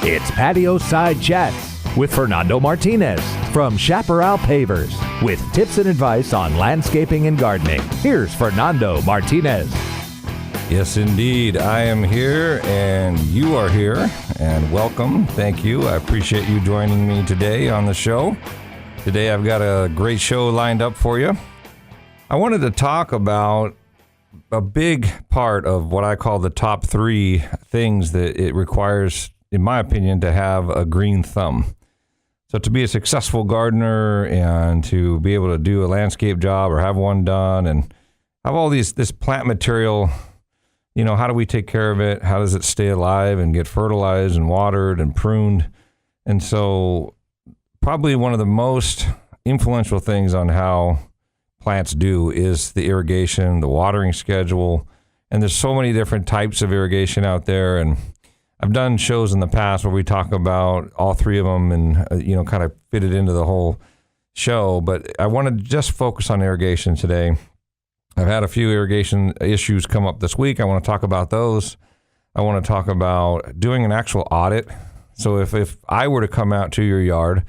It's Patio Side Chats with Fernando Martinez from Chaparral Pavers with tips and advice on landscaping and gardening. Here's Fernando Martinez. Yes, indeed. I am here and you are here, and welcome. Thank you. I appreciate you joining me today on the show. Today I've got a great show lined up for you. I wanted to talk about a big part of what I call the top 3 things that it requires, in my opinion, to have a green thumb. So to be a successful gardener and to be able to do a landscape job or have one done and have all this plant material, you know, how do we take care of it? How does it stay alive and get fertilized and watered and pruned? And so probably one of the most influential things on how plants do is the irrigation, the watering schedule. And there's so many different types of irrigation out there. And I've done shows in the past where we talk about all 3 of them and, kind of fit it into the whole show. But I want to just focus on irrigation today. I've had a few irrigation issues come up this week. I want to talk about those. I want to talk about doing an actual audit. So if I were to come out to your yard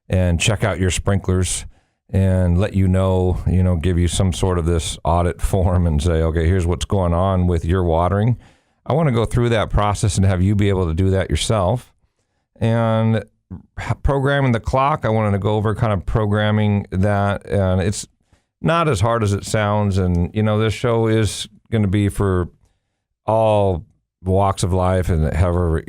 and check out your sprinklers and let you know, give you some sort of this audit form and say, okay, here's what's going on with your watering. I want to go through that process and have you be able to do that yourself. And programming the clock, I wanted to go over kind of programming that. And it's not as hard as it sounds. And, this show is going to be for all walks of life and however,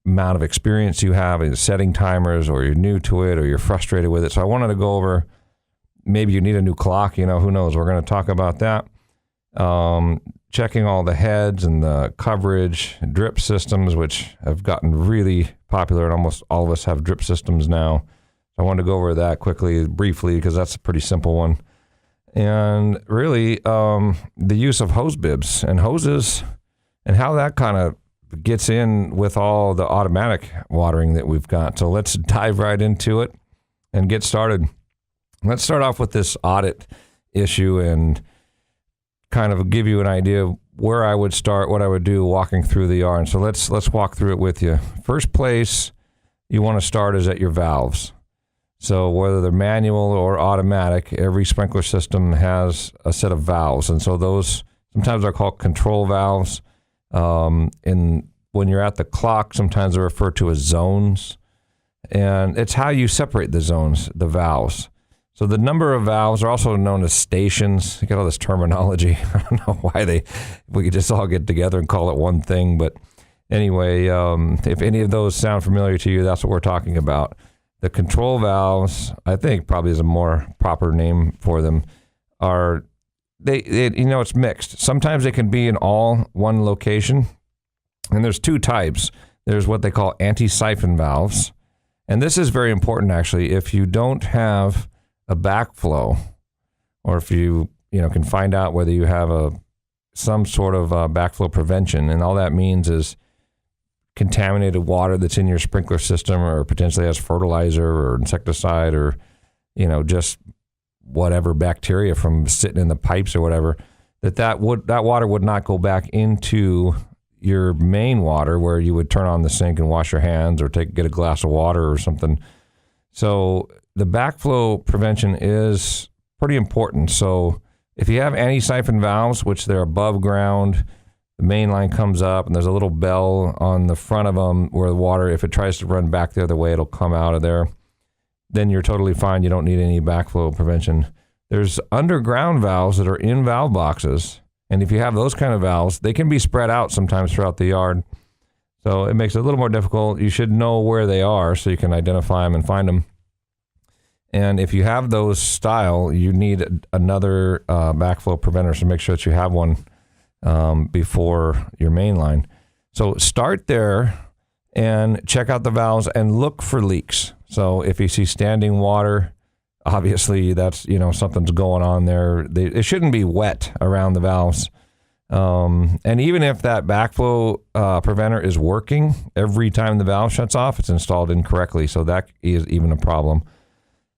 amount of experience you have in setting timers, or you're new to it, or you're frustrated with it. So I wanted to go over, maybe you need a new clock, who knows? We're going to talk about that. Checking all the heads and the coverage, drip systems, which have gotten really popular, and almost all of us have drip systems now. I wanted to go over that briefly, because that's a pretty simple one. And really, the use of hose bibs and hoses and how that kind of gets in with all the automatic watering that we've got. So let's dive right into it and get started. Let's start off with this audit issue and kind of give you an idea of where I would start, what I would do walking through the yard. So let's walk through it with you. First place you want to start is at your valves. So whether they're manual or automatic, every sprinkler system has a set of valves. And so those sometimes are called control valves. And when you're at the clock, sometimes they're referred to as zones. And it's how you separate the zones, the valves. So the number of valves are also known as stations. You get all this terminology. I don't know why we could just all get together and call it one thing. But anyway, if any of those sound familiar to you, that's what we're talking about. The control valves, I think probably is a more proper name for them, are it's mixed. Sometimes they can be in all one location. And there's 2 types. There's what they call anti-syphon valves. And this is very important, actually. If you don't have a backflow, or if you can find out whether you have some sort of backflow prevention, and all that means is contaminated water that's in your sprinkler system, or potentially has fertilizer or insecticide, or just whatever bacteria from sitting in the pipes or whatever, that water would not go back into your main water where you would turn on the sink and wash your hands or get a glass of water or something. So the backflow prevention is pretty important. So if you have anti-syphon valves, which they're above ground, the main line comes up and there's a little bell on the front of them where the water, if it tries to run back the other way, it'll come out of there. Then you're totally fine. You don't need any backflow prevention. There's underground valves that are in valve boxes. And if you have those kind of valves, they can be spread out sometimes throughout the yard. So it makes it a little more difficult. You should know where they are so you can identify them and find them. And if you have those style, you need another backflow preventer. So make sure that you have one before your main line. So start there and check out the valves and look for leaks. So if you see standing water, obviously that's, something's going on there. It shouldn't be wet around the valves. And even if that backflow preventer is working, every time the valve shuts off, it's installed incorrectly. So that is even a problem.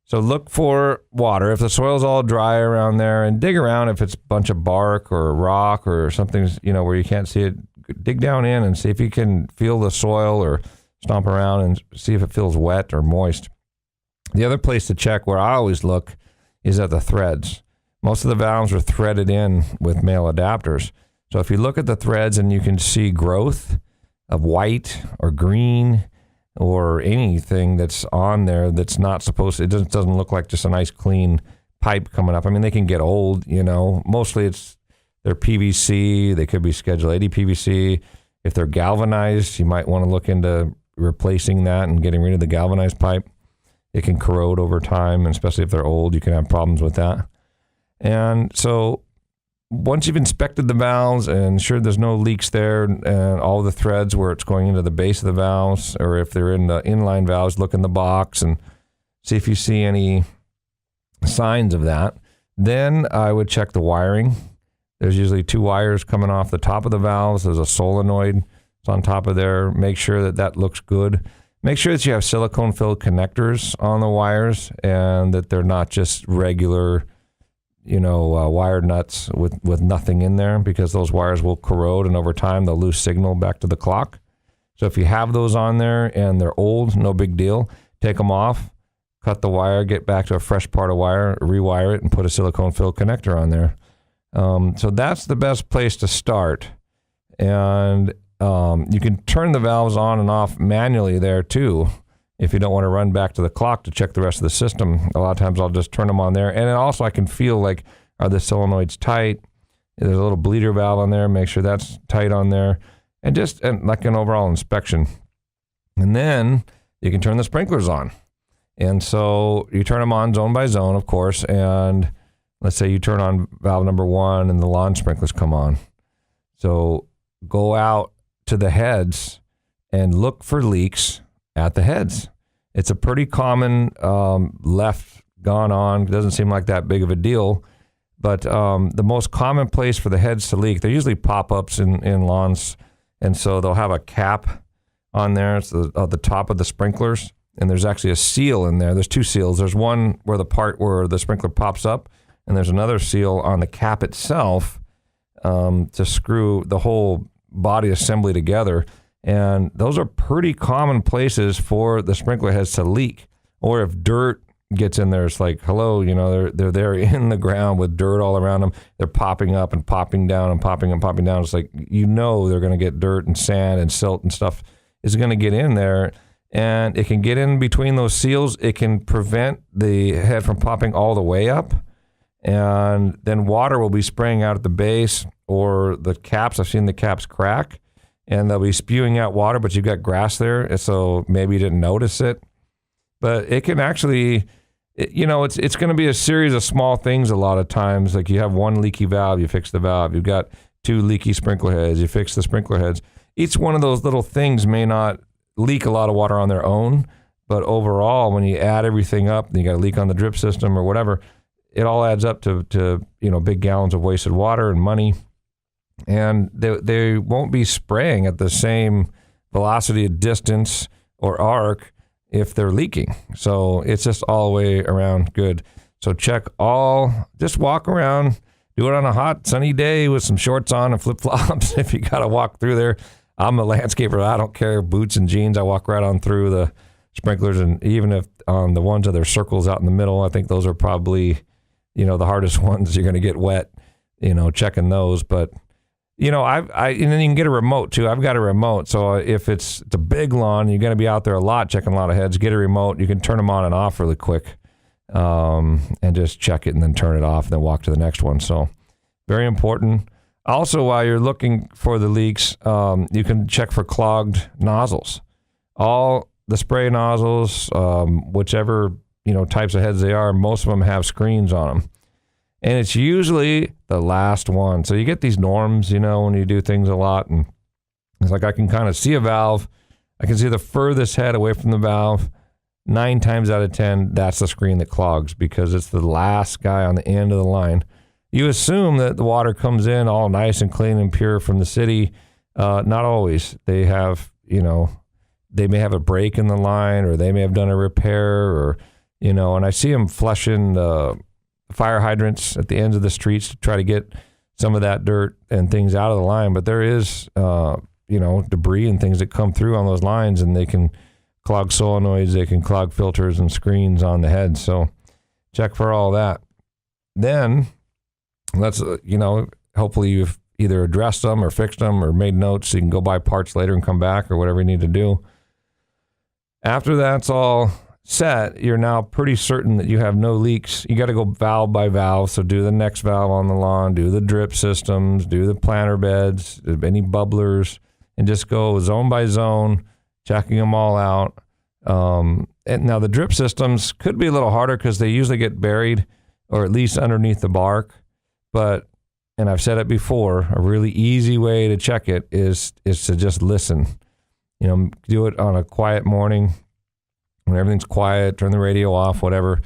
So look for water. If the soil's all dry around there, and dig around if it's a bunch of bark or rock or something, where you can't see it, dig down in and see if you can feel the soil or stomp around and see if it feels wet or moist. The other place to check where I always look is at the threads. Most of the valves are threaded in with male adapters. So if you look at the threads and you can see growth of white or green or anything that's on there that's not supposed to, it doesn't look like just a nice clean pipe coming up. I mean, they can get old, mostly they're PVC. They could be Schedule 80 PVC. If they're galvanized, you might want to look into replacing that and getting rid of the galvanized pipe. It can corrode over time, and especially if they're old, you can have problems with that. And so once you've inspected the valves and ensured there's no leaks there and all the threads where it's going into the base of the valves, or if they're in the inline valves, look in the box and see if you see any signs of that. Then I would check the wiring. There's usually 2 wires coming off the top of the valves. There's a solenoid that's on top of there. Make sure that looks good. Make sure that you have silicone-filled connectors on the wires and that they're not just regular wire nuts with nothing in there, because those wires will corrode and over time they'll lose signal back to the clock. So if you have those on there and they're old, no big deal. Take them off, cut the wire, get back to a fresh part of wire, rewire it, and put a silicone-filled connector on there. So that's the best place to start. And you can turn the valves on and off manually there too. If you don't want to run back to the clock to check the rest of the system, a lot of times I'll just turn them on there. And then also I can feel like, are the solenoids tight? There's a little bleeder valve on there. Make sure that's tight on there. And just like an overall inspection. And then you can turn the sprinklers on. And so you turn them on zone by zone, of course. And let's say you turn on valve number 1 and the lawn sprinklers come on. So go out to the heads and look for leaks at the heads. It's a pretty common left gone on. It doesn't seem like that big of a deal, but the most common place for the heads to leak, they're usually pop-ups in lawns, and so they'll have a cap on there. It's at the top of the sprinklers, and there's actually a seal in there. There's 2 seals. There's one where the part where the sprinkler pops up, and there's another seal on the cap itself to screw the whole body assembly together. And those are pretty common places for the sprinkler heads to leak. Or if dirt gets in there, it's like, hello, they're there in the ground with dirt all around them. They're popping up and popping down and popping and popping down. It's like, they're going to get dirt and sand and silt and stuff is going to get in there. And it can get in between those seals. It can prevent the head from popping all the way up. And then water will be spraying out at the base or the caps. I've seen the caps crack. And they'll be spewing out water, but you've got grass there, so maybe you didn't notice it. But it can actually, it's going to be a series of small things a lot of times. Like you have 1 leaky valve, you fix the valve. You've got 2 leaky sprinkler heads, you fix the sprinkler heads. Each one of those little things may not leak a lot of water on their own, but overall, when you add everything up, and you got a leak on the drip system or whatever, it all adds up to big gallons of wasted water and money. And they won't be spraying at the same velocity, distance, or arc if they're leaking. So it's just all the way around good. So just walk around, do it on a hot, sunny day with some shorts on and flip-flops if you got to walk through there. I'm a landscaper. I don't care, boots and jeans. I walk right on through the sprinklers. And even if on the ones that are circles out in the middle, I think those are probably, the hardest ones. You're going to get wet, checking those. But and then you can get a remote too. I've got a remote. So if it's a big lawn, you're going to be out there a lot checking a lot of heads, get a remote. You can turn them on and off really quick and just check it and then turn it off and then walk to the next one. So very important. Also, while you're looking for the leaks, you can check for clogged nozzles. All the spray nozzles, whichever, types of heads they are, most of them have screens on them. And it's usually the last one. So you get these norms, when you do things a lot. And it's like I can kind of see a valve. I can see the furthest head away from the valve. 9 times out of 10, that's the screen that clogs because it's the last guy on the end of the line. You assume that the water comes in all nice and clean and pure from the city. Not always. They have, they may have a break in the line or they may have done a repair or, and I see them flushing the fire hydrants at the ends of the streets to try to get some of that dirt and things out of the line. But there is, debris and things that come through on those lines, and they can clog solenoids, they can clog filters and screens on the head. So check for all that. Then let's, hopefully you've either addressed them or fixed them or made notes so you can go buy parts later and come back or whatever you need to do. After that's all set, you're now pretty certain that you have no leaks. You got to go valve by valve. So do the next valve on the lawn, do the drip systems, do the planter beds, any bubblers, and just go zone by zone, checking them all out. And now the drip systems could be a little harder because they usually get buried or at least underneath the bark. But, and I've said it before, a really easy way to check it is to just listen. Do it on a quiet morning when everything's quiet, turn the radio off, whatever,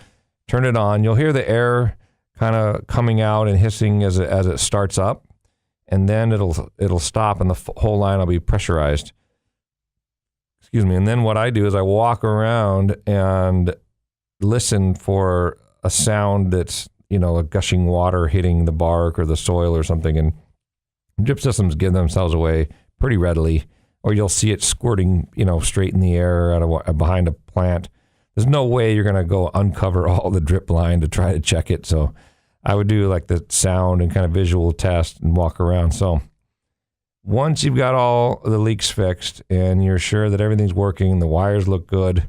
turn it on. You'll hear the air kind of coming out and hissing as it starts up, and then it'll stop and the whole line will be pressurized. Excuse me. And then what I do is I walk around and listen for a sound that's, a gushing water hitting the bark or the soil or something. And drip systems give themselves away pretty readily, or you'll see it squirting, straight in the air behind a plant. There's no way you're going to go uncover all the drip line to try to check it. So I would do like the sound and kind of visual test and walk around. So once you've got all the leaks fixed and you're sure that everything's working, the wires look good,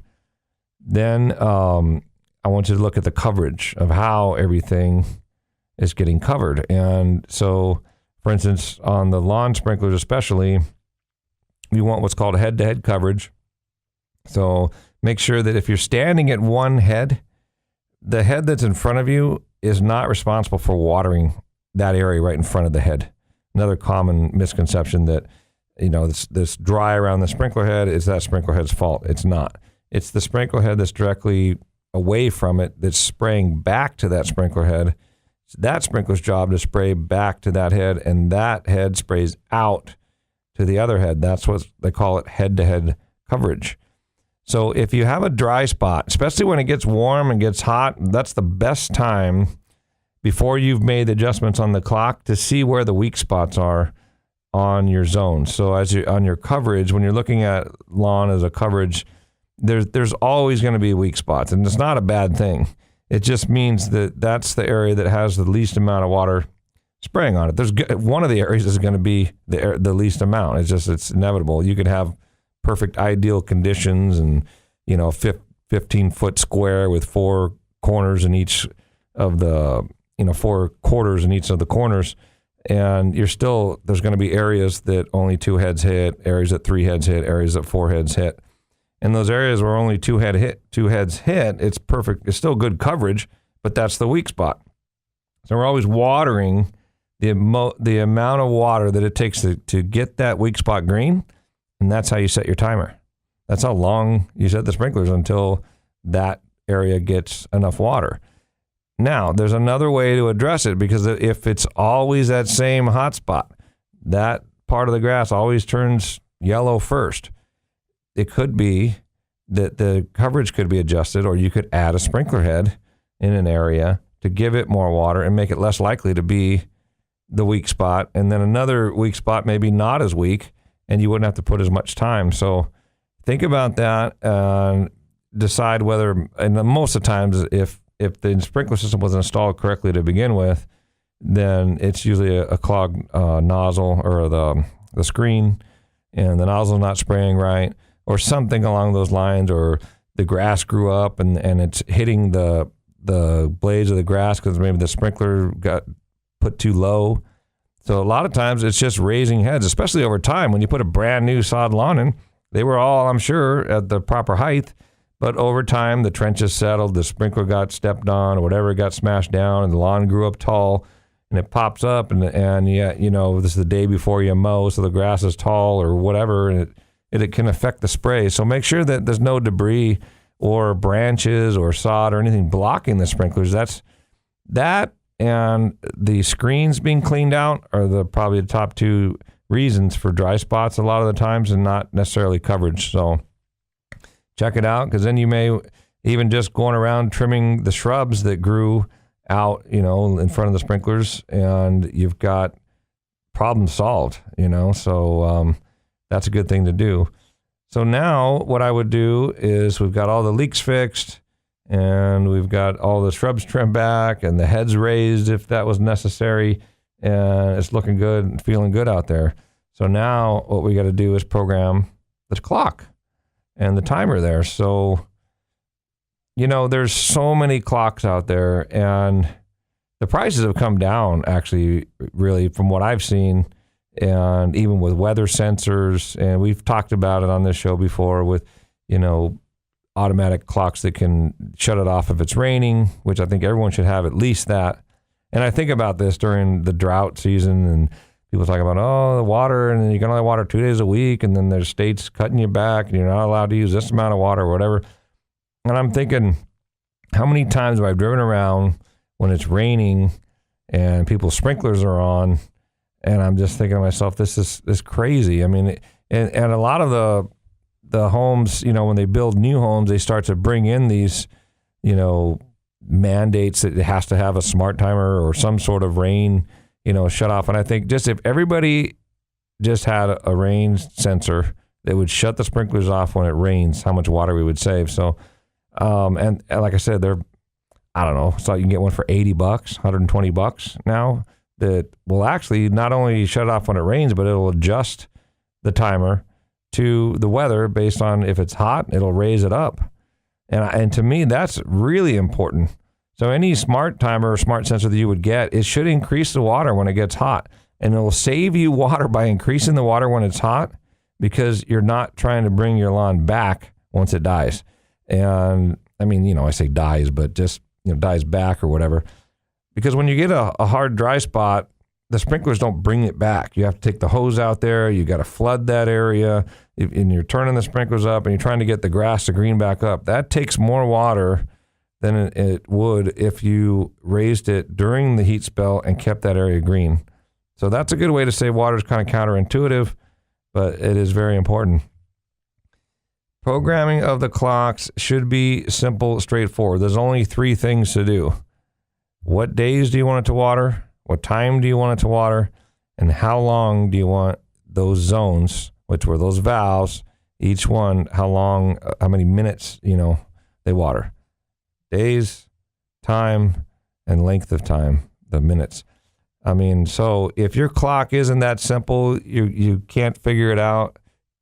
then I want you to look at the coverage of how everything is getting covered. And so, for instance, on the lawn sprinklers especially, you want what's called head-to-head coverage. So make sure that if you're standing at one head, the head that's in front of you is not responsible for watering that area right in front of the head. Another common misconception that, this dry around the sprinkler head is that sprinkler head's fault. It's not. It's the sprinkler head that's directly away from it that's spraying back to that sprinkler head. It's that sprinkler's job to spray back to that head, and that head sprays out to the other head. That's what they call it, head-to-head coverage. So if you have a dry spot, especially when it gets warm and gets hot, that's the best time before you've made adjustments on the clock to see where the weak spots are on your zone. So as you on your coverage, when you're looking at lawn as a coverage, there's always going to be weak spots, and it's not a bad thing. It just means that that's the area that has the least amount of water spraying on it. There's one of the areas is going to be the least amount. It's inevitable. You could have perfect ideal conditions and 15-foot square with four corners in each of the 4 quarters in each of the corners, and there's going to be areas that only 2 heads hit, areas that 3 heads hit, areas that 4 heads hit. In those areas where only 2 heads hit, it's perfect. It's still good coverage, but that's the weak spot. So we're always watering the amount of water that it takes to get that weak spot green, and that's how you set your timer. That's how long you set the sprinklers until that area gets enough water. Now, there's another way to address it, because if it's always that same hot spot, that part of the grass always turns yellow first. It could be that the coverage could be adjusted, or you could add a sprinkler head in an area to give it more water and make it less likely to be the weak spot. And then another weak spot maybe not as weak, and you wouldn't have to put as much time. So think about that and decide whether, and most of the times, if the sprinkler system wasn't installed correctly to begin with, then it's usually a clogged nozzle or the screen, and the nozzle's not spraying right, or something along those lines, or the grass grew up and it's hitting the blades of the grass because maybe the sprinkler got put too low. So a lot of times it's just raising heads, especially over time. When you put a brand new sod lawn in, they were all, I'm sure, at the proper height, but over time the trenches settled, the sprinkler got stepped on, or whatever got smashed down, and the lawn grew up tall, and it pops up, and yeah, this is the day before you mow, so the grass is tall or whatever, and it can affect the spray. So make sure that there's no debris or branches or sod or anything blocking the sprinklers. That and the screens being cleaned out are probably the top 2 reasons for dry spots a lot of the times, and not necessarily coverage. So check it out, because then you may even just going around trimming the shrubs that grew out, in front of the sprinklers, and you've got problem solved, So that's a good thing to do. So now what I would do is we've got all the leaks fixed and we've got all the shrubs trimmed back and the heads raised if that was necessary, and it's looking good and feeling good out there. So now what we got to do is program the clock and the timer there. So, there's so many clocks out there, and the prices have come down actually, really, from what I've seen, and even with weather sensors, and we've talked about it on this show before with, automatic clocks that can shut it off if it's raining, which I think everyone should have at least that. And I think about this during the drought season, and people talk about, the water, and you can only water 2 days a week, and then there's states cutting you back, and you're not allowed to use this amount of water or whatever. And I'm thinking, how many times have I driven around when it's raining and people's sprinklers are on, and I'm just thinking to myself, this is crazy. I mean, and a lot of the homes, when they build new homes, they start to bring in these, mandates that it has to have a smart timer or some sort of rain, shut off. And I think just if everybody just had a rain sensor that would shut the sprinklers off when it rains, how much water we would save. So, and like I said, I don't know, so you can get one for $80, $120 now that will actually not only shut it off when it rains, but it'll adjust the timer to the weather based on if it's hot, it'll raise it up. And to me, that's really important. So any smart timer or smart sensor that you would get, it should increase the water when it gets hot. And it'll save you water by increasing the water when it's hot, because you're not trying to bring your lawn back once it dies. And I mean, I say dies, but just, dies back or whatever. Because when you get a hard dry spot, the sprinklers don't bring it back. You have to take the hose out there. You got to flood that area, and you're turning the sprinklers up, and you're trying to get the grass to green back up. That takes more water than it would if you raised it during the heat spell and kept that area green. So that's a good way to save water. It's kind of counterintuitive, but it is very important. Programming of the clocks should be simple, straightforward. There's only 3 things to do. What days do you want it to water? What time do you want it to water? And how long do you want those zones, which were those valves, each one, how many minutes, they water? Days, time, and length of time, the minutes. I mean, so if your clock isn't that simple, you can't figure it out,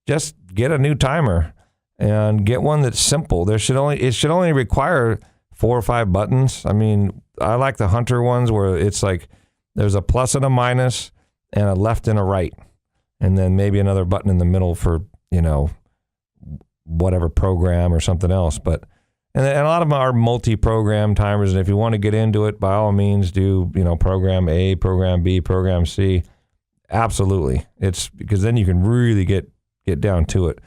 just get a new timer and get one that's simple. It should only require 4 or 5 buttons. I mean, I like the Hunter ones where it's like there's a plus and a minus and a left and a right, and then maybe another button in the middle for, whatever program or something else. And a lot of them are multi-program timers, and if you want to get into it, by all means, do, program A, program B, program C. Absolutely. It's because then you can really get down to it.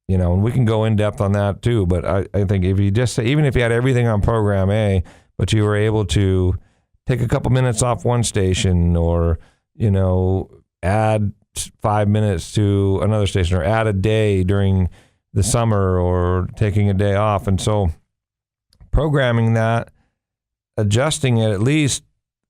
And we can go in depth on that too, but I think if you just say, even if you had everything on program A, but you were able to take a couple minutes off one station, or, add 5 minutes to another station, or add a day during the summer, or taking a day off. And so programming that, adjusting it at least,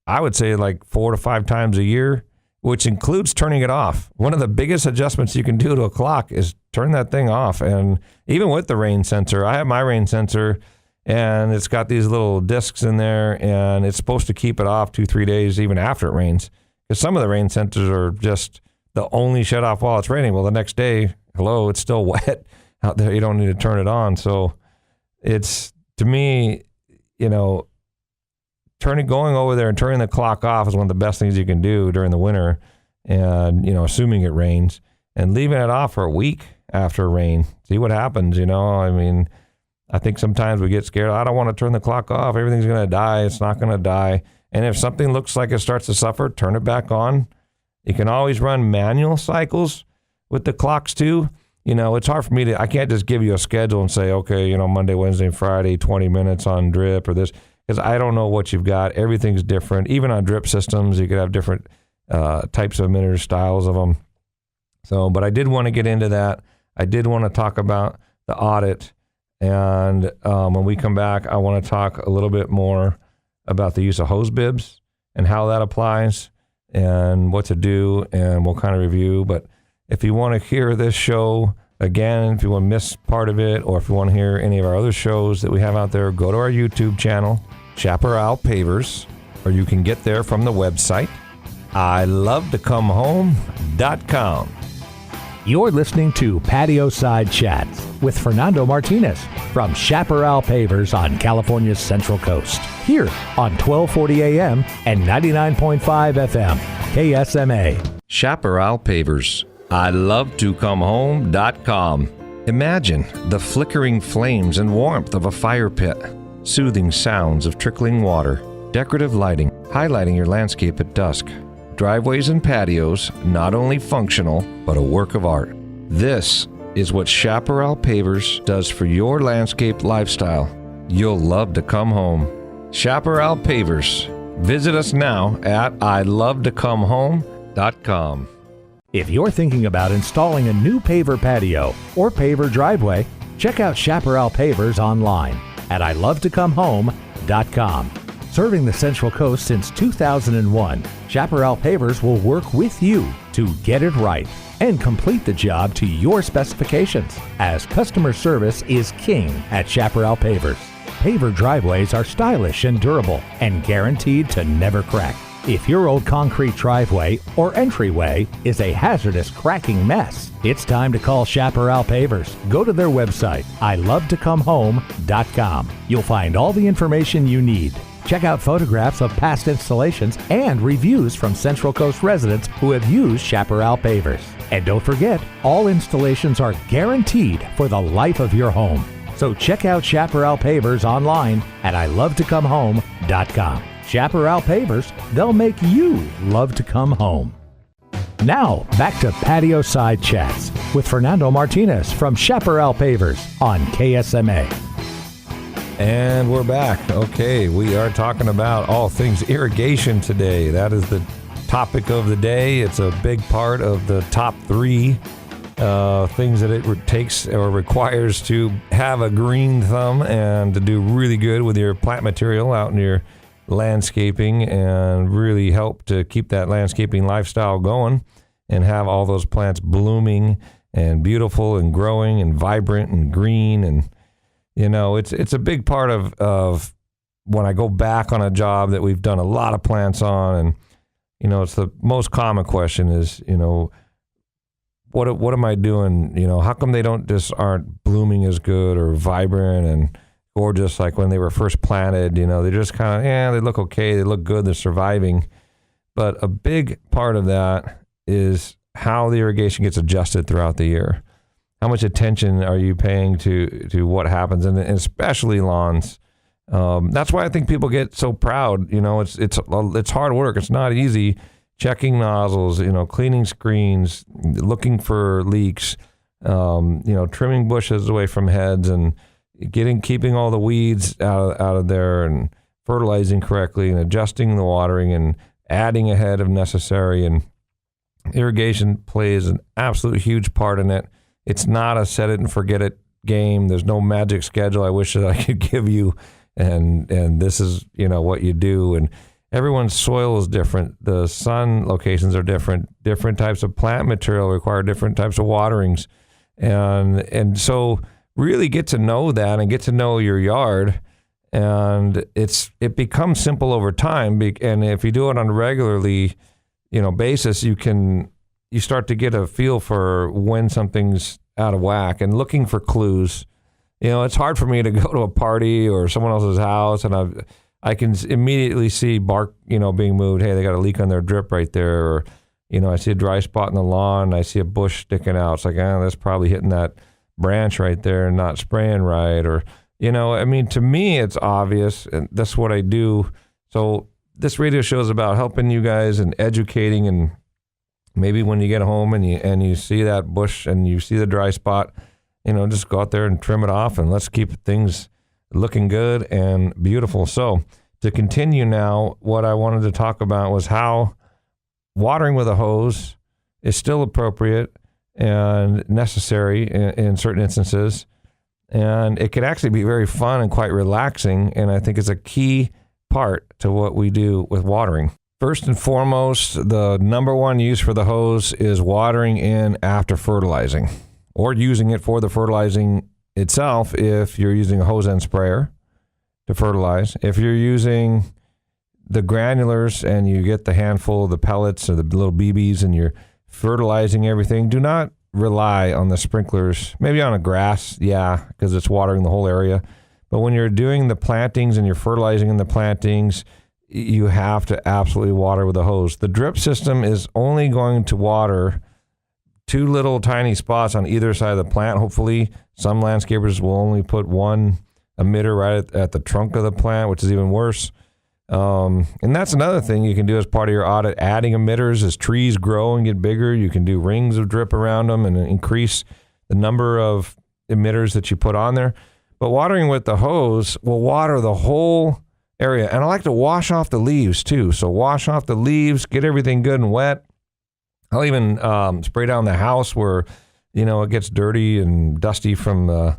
I would say like 4 to 5 times a year, which includes turning it off. One of the biggest adjustments you can do to a clock is turn that thing off. And even with the rain sensor, I have my rain sensor, and it's got these little discs in there, and it's supposed to keep it off 2-3 days even after it rains. Because some of the rain sensors are just the only shut off while it's raining. Well, the next day, it's still wet out there. You don't need to turn it on. So it's, to me, going over there and turning the clock off is one of the best things you can do during the winter, and, assuming it rains, and leaving it off for a week after rain. See what happens, I mean, I think sometimes we get scared. I don't want to turn the clock off. Everything's going to die. It's not going to die. And if something looks like it starts to suffer, turn it back on. You can always run manual cycles with the clocks too. It's hard for me I can't just give you a schedule and say, okay, Monday, Wednesday, Friday, 20 minutes on drip or this, because I don't know what you've got. Everything's different. Even on drip systems, you could have different types of emitters, styles of them. So, but I did want to get into that. I did want to talk about the audit. And when we come back, I want to talk a little bit more about the use of hose bibs and how that applies and what to do, and we'll kind of review. But If you want to hear this show again, if you want to miss part of it, or if you want to hear any of our other shows that we have out there, go to our YouTube channel, Chaparral Pavers, or you can get there from the website, ilovetoComeHome.com. You're listening to Patio Side Chats with Fernando Martinez from Chaparral Pavers on California's Central Coast. Here on 1240 AM and 99.5 FM, KSMA. Chaparral Pavers, ilovetoComeHome.com. Imagine the flickering flames and warmth of a fire pit, soothing sounds of trickling water, decorative lighting, highlighting your landscape at dusk. Driveways and patios, not only functional, but a work of art. This is what Chaparral Pavers does for your landscape lifestyle. You'll love to come home. Chaparral Pavers. Visit us now at ilovetoComeHome.com. If you're thinking about installing a new paver patio or paver driveway, check out Chaparral Pavers online at ilovetoComeHome.com. Serving the Central Coast since 2001, Chaparral Pavers will work with you to get it right and complete the job to your specifications, as customer service is king at Chaparral Pavers. Paver driveways are stylish and durable and guaranteed to never crack. If your old concrete driveway or entryway is a hazardous cracking mess, it's time to call Chaparral Pavers. Go to their website, ilovetoComeHome.com. You'll find all the information you need. Check out photographs of past installations and reviews from Central Coast residents who have used Chaparral Pavers. And don't forget, all installations are guaranteed for the life of your home. So check out Chaparral Pavers online at ilovetoComeHome.com. Chaparral Pavers, they'll make you love to come home. Now, back to Patio Side Chats with Fernando Martinez from Chaparral Pavers on KSMA. And we're back. Okay, we are talking about all things irrigation today. That is the topic of the day. It's a big part of the top 3 things that it takes or requires to have a green thumb and to do really good with your plant material out in your landscaping and really help to keep that landscaping lifestyle going and have all those plants blooming and beautiful and growing and vibrant and green. And you know, it's a big part of when I go back on a job that we've done a lot of plants on, and you know, it's the most common question is, you know, what am I doing? You know, how come they aren't blooming as good or vibrant and gorgeous like when they were first planted? You know, they just kind of, they look okay, they look good, they're surviving. But a big part of that is how the irrigation gets adjusted throughout the year. How much attention are you paying to what happens, and especially lawns? That's why I think people get so proud. You know, it's hard work. It's not easy. Checking nozzles, you know, cleaning screens, looking for leaks, you know, trimming bushes away from heads, and keeping all the weeds out of there, and fertilizing correctly, and adjusting the watering, and adding ahead if necessary. And irrigation plays an absolute huge part in it. It's not a set it and forget it game. There's no magic schedule I wish that I could give you, and this is, you know, what you do. And everyone's soil is different. The sun locations are different. Different types of plant material require different types of waterings, and so really get to know that and get to know your yard. And it becomes simple over time. And if you do it on a regularly, you know, basis, you start to get a feel for when something's out of whack and looking for clues. You know, it's hard for me to go to a party or someone else's house and I can immediately see bark, you know, being moved. Hey, they got a leak on their drip right there. Or, you know, I see a dry spot in the lawn. I see a bush sticking out. It's like, that's probably hitting that branch right there and not spraying right. Or, you know, I mean, to me, it's obvious, and that's what I do. So this radio show is about helping you guys and educating, and maybe when you get home and you see that bush and you see the dry spot, you know, just go out there and trim it off, and let's keep things looking good and beautiful. So to continue now, what I wanted to talk about was how watering with a hose is still appropriate and necessary in certain instances. And it can actually be very fun and quite relaxing. And I think it's a key part to what we do with watering. First and foremost, the number one use for the hose is watering in after fertilizing, or using it for the fertilizing itself if you're using a hose end sprayer to fertilize. If you're using the granulars and you get the handful of the pellets or the little BBs and you're fertilizing everything, do not rely on the sprinklers. Maybe on a grass, because it's watering the whole area. But when you're doing the plantings and you're fertilizing in the plantings, you have to absolutely water with a hose. The drip system is only going to water 2 little tiny spots on either side of the plant. Hopefully, some landscapers will only put one emitter right at the trunk of the plant, which is even worse. And that's another thing you can do as part of your audit, adding emitters. As trees grow and get bigger, you can do rings of drip around them and increase the number of emitters that you put on there. But watering with the hose will water the whole area. And I like to wash off the leaves too. So wash off the leaves, get everything good and wet. I'll even spray down the house where, it gets dirty and dusty from the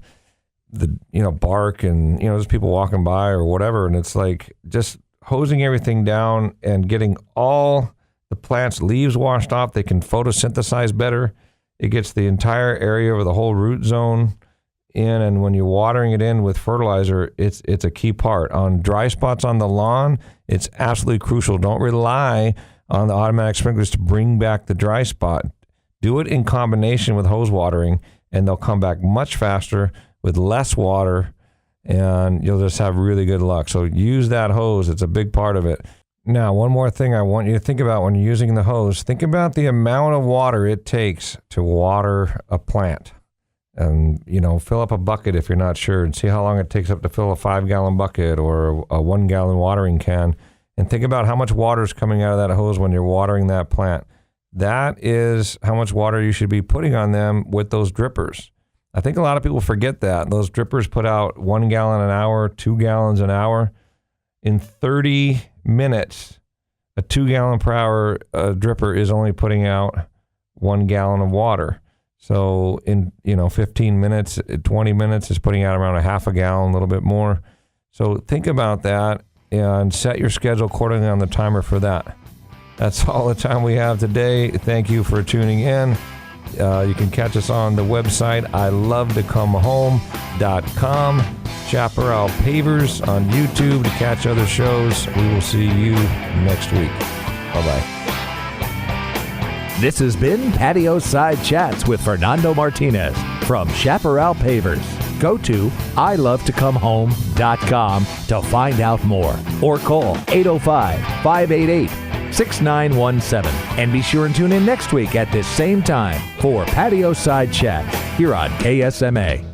bark and, there's people walking by or whatever. And it's like just hosing everything down and getting all the plant's leaves washed off. They can photosynthesize better. It gets the entire area of the whole root zone in, and when you're watering it in with fertilizer, it's a key part. On dry spots on the lawn, it's absolutely crucial. Don't rely on the automatic sprinklers to bring back the dry spot. Do it in combination with hose watering, and they'll come back much faster with less water, and you'll just have really good luck. So use that hose. It's a big part of it. Now, one more thing I want you to think about when you're using the hose. Think about the amount of water it takes to water a plant. And, fill up a bucket if you're not sure, and see how long it takes up to fill a 5-gallon bucket or a 1-gallon watering can. And think about how much water is coming out of that hose when you're watering that plant. That is how much water you should be putting on them with those drippers. I think a lot of people forget that. Those drippers put out 1 gallon an hour, 2 gallons an hour. In 30 minutes, a 2-gallon per hour dripper is only putting out 1 gallon of water. So in 15 minutes, 20 minutes is putting out around a half a gallon, a little bit more. So think about that and set your schedule accordingly on the timer for that. That's all the time we have today. Thank you for tuning in. You can catch us on the website ilovetocomehome.com. Chaparral Pavers on YouTube to catch other shows. We will see you next week. Bye-bye. This has been Patio Side Chats with Fernando Martinez from Chaparral Pavers. Go to ilovetocomehome.com to find out more, or call 805-588-6917. And be sure and tune in next week at this same time for Patio Side Chats here on KSMA.